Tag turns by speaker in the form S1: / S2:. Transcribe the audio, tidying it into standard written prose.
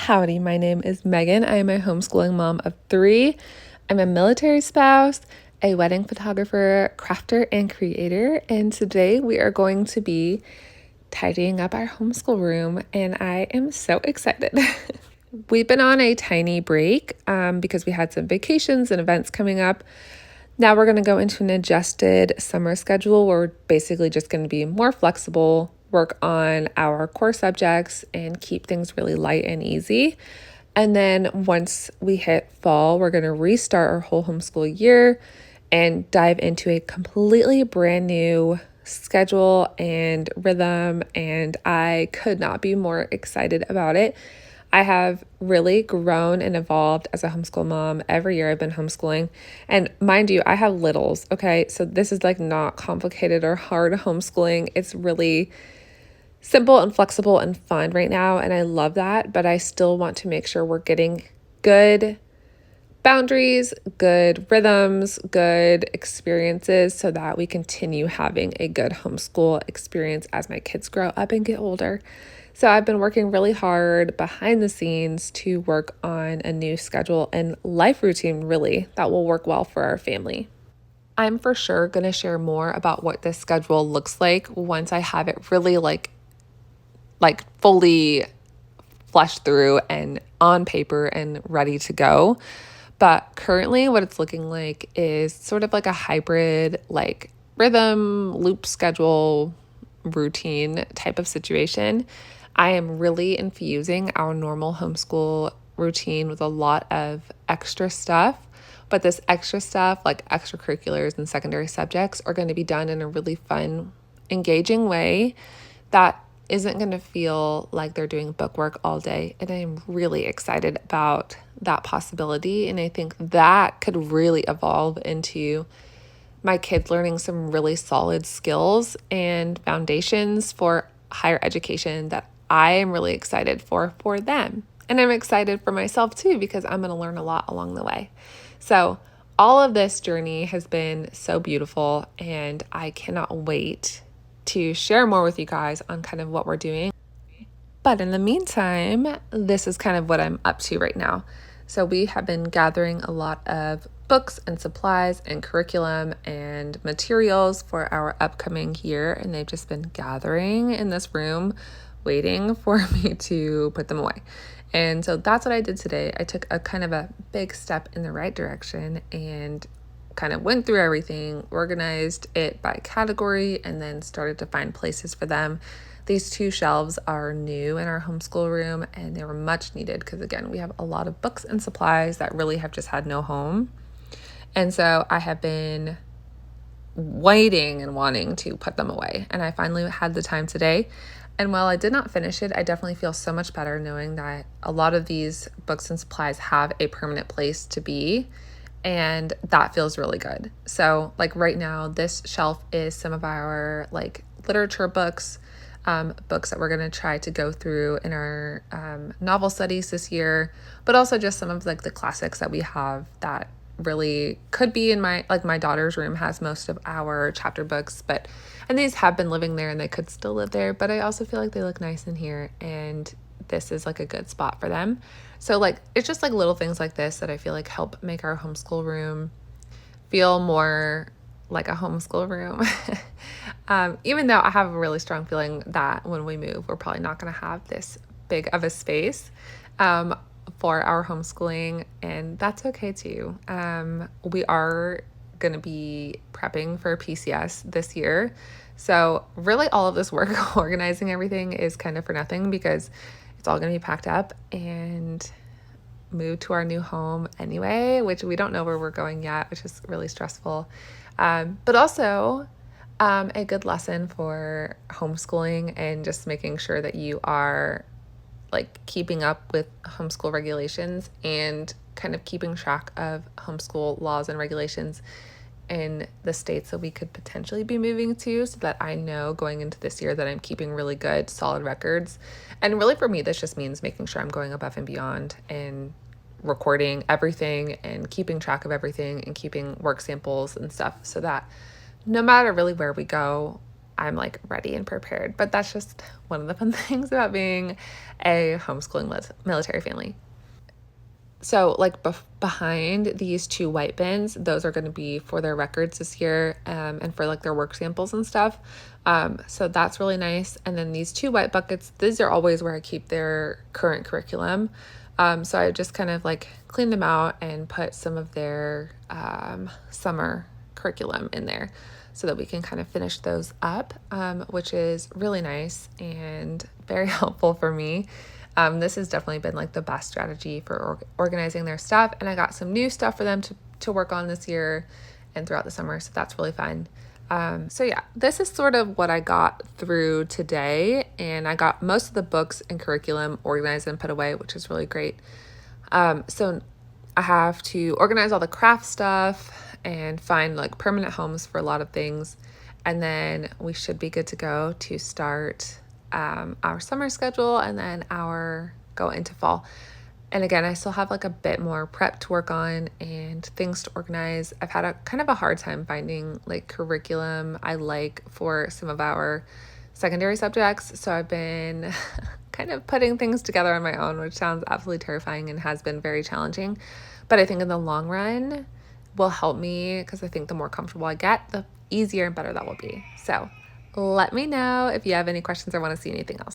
S1: Howdy, my name is Megan. I am a homeschooling mom of 3. I'm a military spouse, a wedding photographer, crafter, and creator. And today we are going to be tidying up our homeschool room, and I am so excited. We've been on a tiny break because we had some vacations and events coming up. Now we're going to go into an adjusted summer schedule where we're basically just going to be more flexible, work on our core subjects, and keep things really light and easy. And then once we hit fall, we're going to restart our whole homeschool year and dive into a completely brand new schedule and rhythm. And I could not be more excited about it. I have really grown and evolved as a homeschool mom. Every year I've been homeschooling. And mind you, I have littles, okay? So this is like not complicated or hard homeschooling. It's really simple and flexible and fun right now. And I love that. But I still want to make sure we're getting good boundaries, good rhythms, good experiences so that we continue having a good homeschool experience as my kids grow up and get older. So I've been working really hard behind the scenes to work on a new schedule and life routine really that will work well for our family. I'm for sure going to share more about what this schedule looks like once I have it really like fully fleshed through and on paper and ready to go. But currently what it's looking like is sort of like a hybrid, like rhythm, loop schedule, routine type of situation. I am really infusing our normal homeschool routine with a lot of extra stuff. But this extra stuff, like extracurriculars and secondary subjects, are going to be done in a really fun, engaging way that isn't going to feel like they're doing book work all day. And I'm really excited about that possibility. And I think that could really evolve into my kids learning some really solid skills and foundations for higher education that I am really excited for them. And I'm excited for myself too, because I'm going to learn a lot along the way. So all of this journey has been so beautiful, and I cannot wait to share more with you guys on kind of what we're doing. But in the meantime, this is kind of what I'm up to right now. So we have been gathering a lot of books and supplies and curriculum and materials for our upcoming year, and they've just been gathering in this room waiting for me to put them away. And so that's what I did today. I took a kind of a big step in the right direction and kind of went through everything, organized it by category, and then started to find places for them. These 2 shelves are new in our homeschool room, and they were much needed because, again, we have a lot of books and supplies that really have just had no home. And so I have been waiting and wanting to put them away, and I finally had the time today. And while I did not finish it, I definitely feel so much better knowing that a lot of these books and supplies have a permanent place to be, and that feels really good. So like right now, this shelf is some of our like literature books, books that we're going to try to go through in our novel studies this year, but also just some of like the classics that we have that really could be in my daughter's room has most of our chapter books, and these have been living there and they could still live there, but I also feel like they look nice in here, and this is like a good spot for them. So like it's just like little things like this that I feel like help make our homeschool room feel more like a homeschool room. Even though I have a really strong feeling that when we move, we're probably not going to have this big of a space for our homeschooling, and that's okay too. We are going to be prepping for PCS this year. So really all of this work organizing everything is kind of for nothing, because it's all going to be packed up and moved to our new home anyway, which we don't know where we're going yet, which is really stressful. But also a good lesson for homeschooling and just making sure that you are like keeping up with homeschool regulations and kind of keeping track of homeschool laws and regulations in the states that we could potentially be moving to, so that I know going into this year that I'm keeping really good, solid records. And really for me, this just means making sure I'm going above and beyond and recording everything and keeping track of everything and keeping work samples and stuff, so that no matter really where we go, I'm like ready and prepared. But that's just one of the fun things about being a homeschooling military family. So, like behind these two white bins, those are going to be for their records this year, and for like their work samples and stuff. So that's really nice. And then these two white buckets, these are always where I keep their current curriculum. So I just kind of like cleaned them out and put some of their summer curriculum in there so that we can kind of finish those up, which is really nice and very helpful for me. This has definitely been like the best strategy for organizing their stuff. And I got some new stuff for them to work on this year and throughout the summer. So that's really fun. So yeah, this is sort of what I got through today. And I got most of the books and curriculum organized and put away, which is really great. So I have to organize all the craft stuff and find like permanent homes for a lot of things. And then we should be good to go to start our summer schedule and then our go into fall. And again, I still have like a bit more prep to work on and things to organize. I've had a kind of a hard time finding like curriculum I like for some of our secondary subjects. So I've been kind of putting things together on my own, which sounds absolutely terrifying and has been very challenging. But I think in the long run will help me, because I think the more comfortable I get, the easier and better that will be. So let me know if you have any questions or want to see anything else.